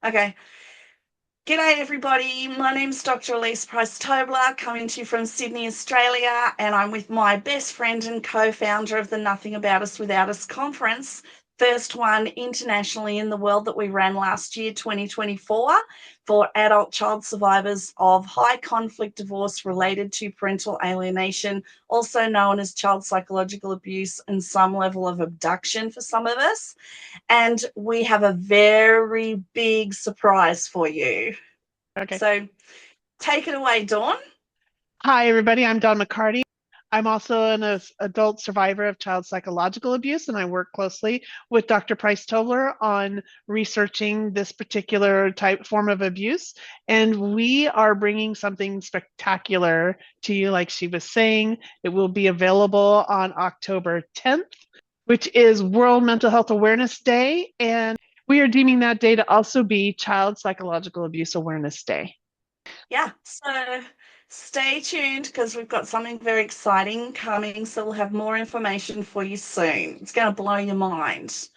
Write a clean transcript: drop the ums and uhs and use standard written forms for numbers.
Okay. G'day everybody, my name's Dr. Alyse Price-Tobler, coming to you from Sydney, Australia, and I'm with my best friend and co-founder of the Nothing About Us Without Us conference, first one internationally in the world that we ran last year, 2024, for adult child survivors of high conflict divorce related to parental alienation, also known as child psychological abuse and some level of abduction for some of us. And we have a very big surprise for you. Okay. So take it away, Dawn. Hi, everybody. I'm Dawn McCarty. I'm also an adult survivor of child psychological abuse, and I work closely with Dr. Price-Tobler on researching this particular form of abuse. And we are bringing something spectacular to you, like she was saying. It will be available on October 10th, which is World Mental Health Awareness Day. And we are deeming that day to also be Child Psychological Abuse Awareness Day. Yeah, so stay tuned because we've got something very exciting coming. So we'll have more information for you soon. It's going to blow your mind.